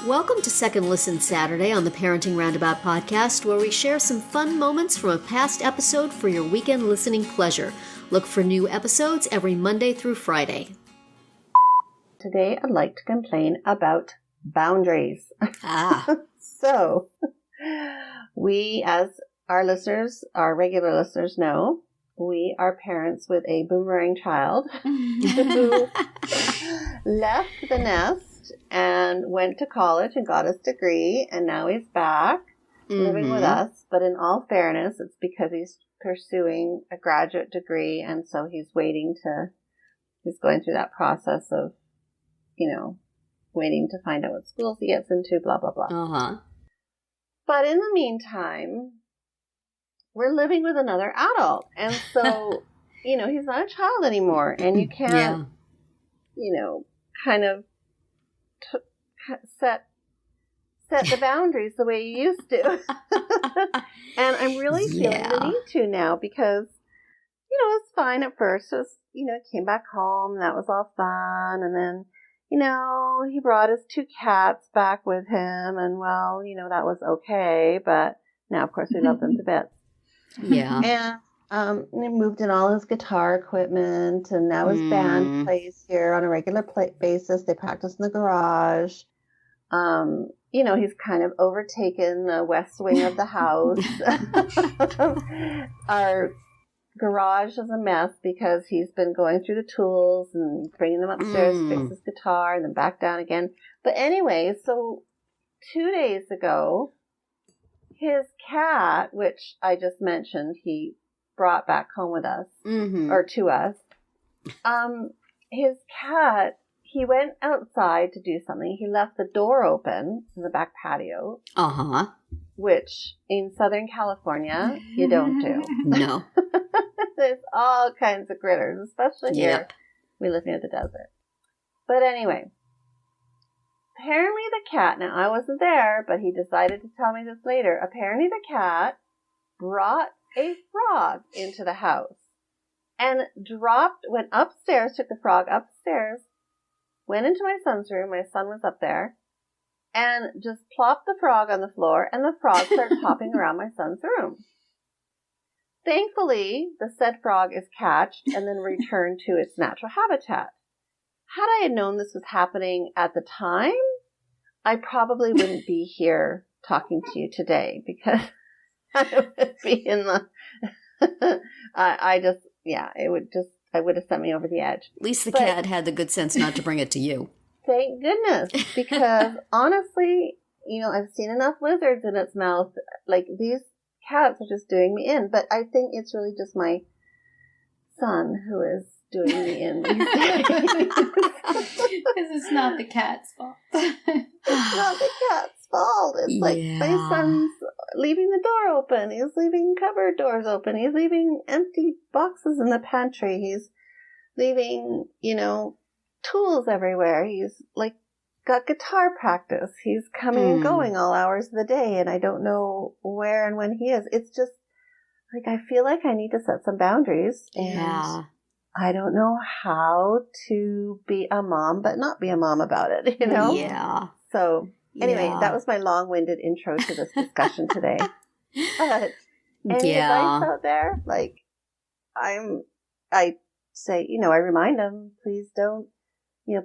Welcome to Second Listen Saturday on the Parenting Roundabout podcast, where we share some fun moments from a past episode for your weekend listening pleasure. Look for new episodes every Monday through Friday. Today, I'd like to complain about boundaries. So, we, as our listeners, our regular listeners know, we are parents with a boomerang child who left the nest and went to college and got his degree, and now he's back living with us. But in all fairness, it's because he's pursuing a graduate degree, and so he's going through that process of, waiting to find out what schools he gets into, blah, blah, blah. But in the meantime, we're living with another adult, and so, he's not a child anymore, and you can't, kind of set the boundaries the way you used to. And I'm really feeling the need to now because, it's fine at first. It was, came back home, that was all fun. And then, he brought his 2 cats back with him, and well, that was okay. But now, of course, we love them to bits. Yeah. And he moved in all his guitar equipment, and now his band plays here on a regular basis. They practice in the garage. He's kind of overtaken the west wing of the house. Our garage is a mess because he's been going through the tools and bringing them upstairs to fix his guitar and then back down again. But anyway, so 2 days ago, his cat, which I just mentioned, he brought back home with us, or to us, his cat, he went outside to do something. He left the door open in the back patio. Which in Southern California, you don't do. No. There's all kinds of critters, especially here. We live near the desert. But anyway, apparently the cat, now I wasn't there, but he decided to tell me this later. Apparently the cat brought a frog into the house and went upstairs, took the frog upstairs, went into my son's room. My son was up there, and just plopped the frog on the floor, and the frog started hopping around my son's room. Thankfully, the said frog is catched and then returned to its natural habitat. Had I had known this was happening at the time, I probably wouldn't be here talking to you today because I would be in the, it would have sent me over the edge. At least the cat had the good sense not to bring it to you. Thank goodness, because honestly, I've seen enough lizards in its mouth. Like, these cats are just doing me in. But I think it's really just my son who is doing me in these days. Because it's not the cat's fault. It's not the cat's fault. It's like my son's leaving the door open. He's leaving cupboard doors open. He's leaving empty boxes in the pantry. He's leaving, tools everywhere. He's got guitar practice. He's coming and going all hours of the day, and I don't know where and when he is. It's just I feel like I need to set some boundaries, and I don't know how to be a mom but not be a mom about it, So anyway, that was my long-winded intro to this discussion today. But any advice out there? I say, I remind them, please don't,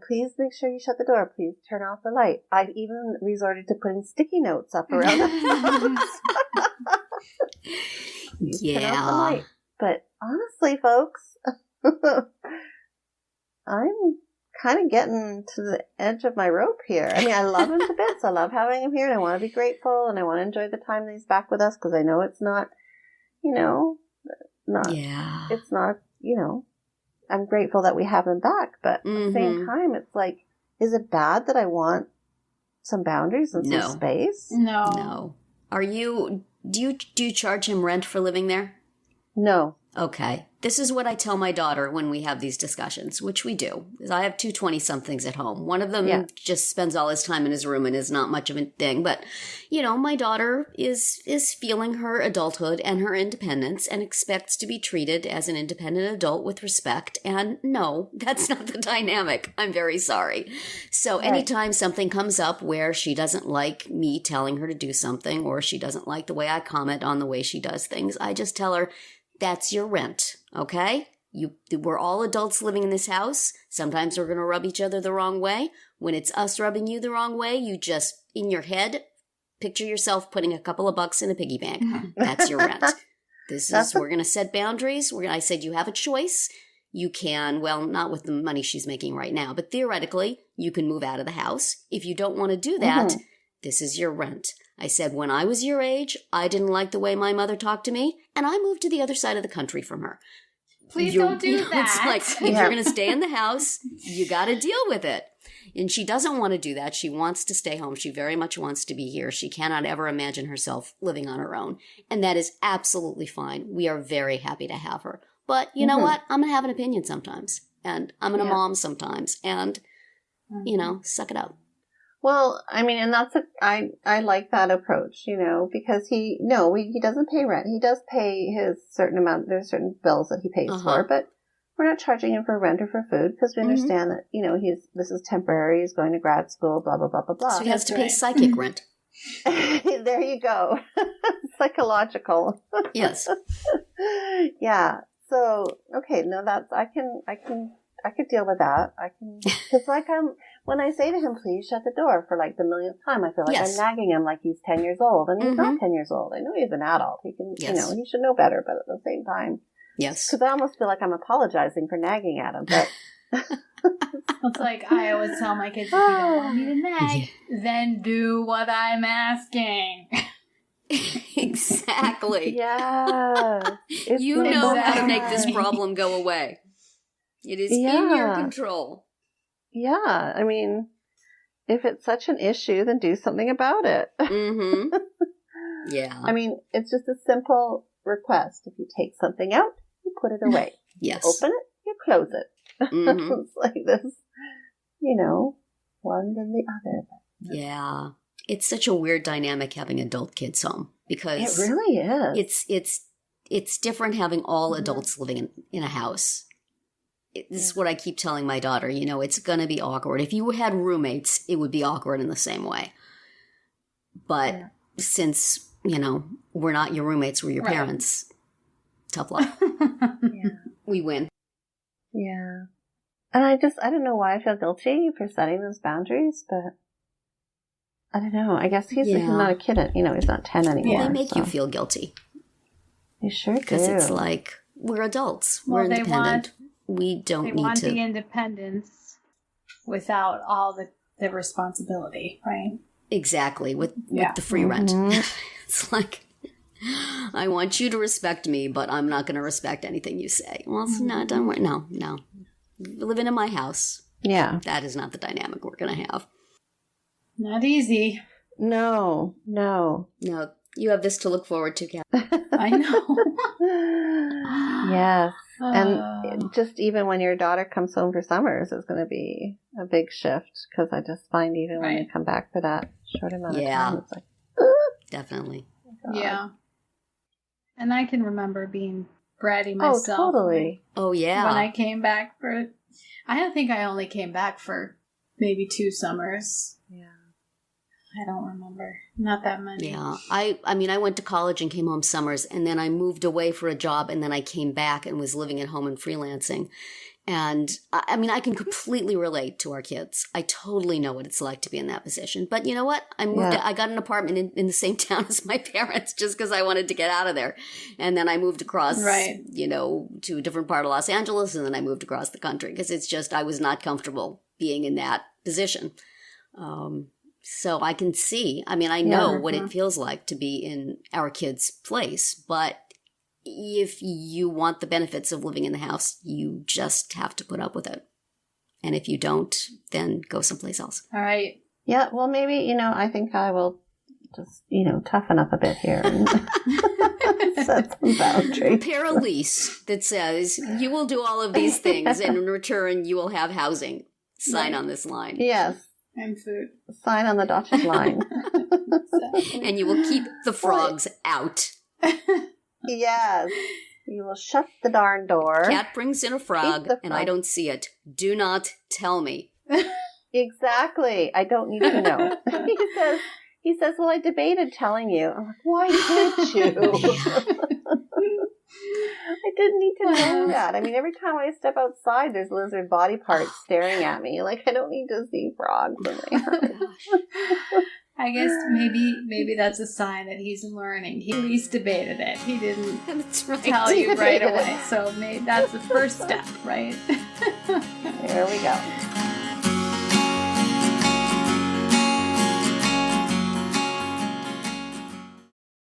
please make sure you shut the door. Please turn off the light. I've even resorted to putting sticky notes up around the house. Turn off the light. But honestly, folks, I'm kind of getting to the edge of my rope here. I mean, I love him to bits. I love having him here, and I want to be grateful, and I want to enjoy the time that he's back with us, because I know it's not, it's not, I'm grateful that we have him back, but at the same time, it's like, is it bad that I want some boundaries and some space? No. Do you charge him rent for living there? No. Okay, this is what I tell my daughter when we have these discussions, which we do. I have two 20-somethings at home. One of them just spends all his time in his room and is not much of a thing. But, my daughter is feeling her adulthood and her independence and expects to be treated as an independent adult with respect. And no, that's not the dynamic. I'm very sorry. So anytime something comes up where she doesn't like me telling her to do something, or she doesn't like the way I comment on the way she does things, I just tell her, that's your rent, okay? We're all adults living in this house. Sometimes we're going to rub each other the wrong way. When it's us rubbing you the wrong way, you just, in your head, picture yourself putting a couple of bucks in a piggy bank. That's your rent. We're going to set boundaries. I said you have a choice. You can, well, not with the money she's making right now, but theoretically, you can move out of the house. If you don't want to do that, this is your rent. I said, when I was your age, I didn't like the way my mother talked to me, and I moved to the other side of the country from her. Please don't do that. It's like, if you're going to stay in the house, you got to deal with it. And she doesn't want to do that. She wants to stay home. She very much wants to be here. She cannot ever imagine herself living on her own. And that is absolutely fine. We are very happy to have her. But you know what? I'm going to have an opinion sometimes. And I'm going to mom sometimes. And, suck it up. Well, I mean, and I like that approach, because he doesn't pay rent. He does pay his certain amount. There's certain bills that he pays for, but we're not charging him for rent or for food because we understand that, this is temporary. He's going to grad school, blah, blah, blah, blah, blah. So he has to pay psychic rent. There you go. Psychological. Yes. Yeah. So, okay. No, I could deal with that. Because when I say to him, please shut the door for like the millionth time, I feel like I'm nagging him like he's 10 years old. And he's not 10 years old. I know he's an adult. He can, he should know better, but at the same time. Yes. Because I almost feel like I'm apologizing for nagging at him. But it's like I always tell my kids, if you don't want me to nag, then do what I'm asking. Exactly. Yeah. You know how to make this problem go away. It is in your control. Yeah. I mean, if it's such an issue, then do something about it. Yeah. I mean, it's just a simple request. If you take something out, you put it away. Yes. You open it, you close it. It's like this, one then the other. Yeah. It's such a weird dynamic having adult kids home because it really is. It's different having all adults living in a house. This is what I keep telling my daughter, it's going to be awkward. If you had roommates, it would be awkward in the same way. But since, we're not your roommates, we're your parents, tough luck. We win. Yeah. And I don't know why I feel guilty for setting those boundaries, but I don't know. I guess he's not a kid, he's not 10 anymore. Well, they make you feel guilty. They sure do. Because it's like, we're adults. We're independent. We don't need to. They want the independence without all the responsibility, right? Exactly, with the free rent. It's like, I want you to respect me, but I'm not going to respect anything you say. Well, it's not done. No. Living in my house. Yeah. That is not the dynamic we're going to have. Not easy. No. No, you have this to look forward to, Kat. I know. Yes. And just even when your daughter comes home for summers, it's going to be a big shift because I just find even when they come back for that short amount of time, it's like, definitely. Oh yeah. And I can remember being bratty myself. Oh, totally. Oh, yeah. When I came back I don't think I only came back for maybe 2 summers. Yeah. I don't remember. Not that many. Yeah. I mean, I went to college and came home summers, and then I moved away for a job, and then I came back and was living at home and freelancing. And I mean, I can completely relate to our kids. I totally know what it's like to be in that position. But you know what? I got an apartment in the same town as my parents just because I wanted to get out of there. And then I moved across, to a different part of Los Angeles, and then I moved across the country because it's just, I was not comfortable being in that position. So I can see, I mean, I know what it feels like to be in our kids' place, but if you want the benefits of living in the house, you just have to put up with it. And if you don't, then go someplace else. All right. Yeah, well, maybe, I think I will just, toughen up a bit here and set some boundaries. Prepare a lease that says you will do all of these things and in return you will have housing. Sign on this line. Yes. And food. Sign on the dotted line. And you will keep the frogs out. Yes. You will shut the darn door. Cat brings in a frog and I don't see it. Do not tell me. Exactly. I don't need to know. He says, well, I debated telling you. I'm like, why did you? I didn't need to know that. I mean, every time I step outside, there's lizard body parts staring at me. Like, I don't need to see frogs in there. I guess maybe that's a sign that he's learning. He at least debated it. He didn't tell you right away. So maybe that's the first step, right? There we go.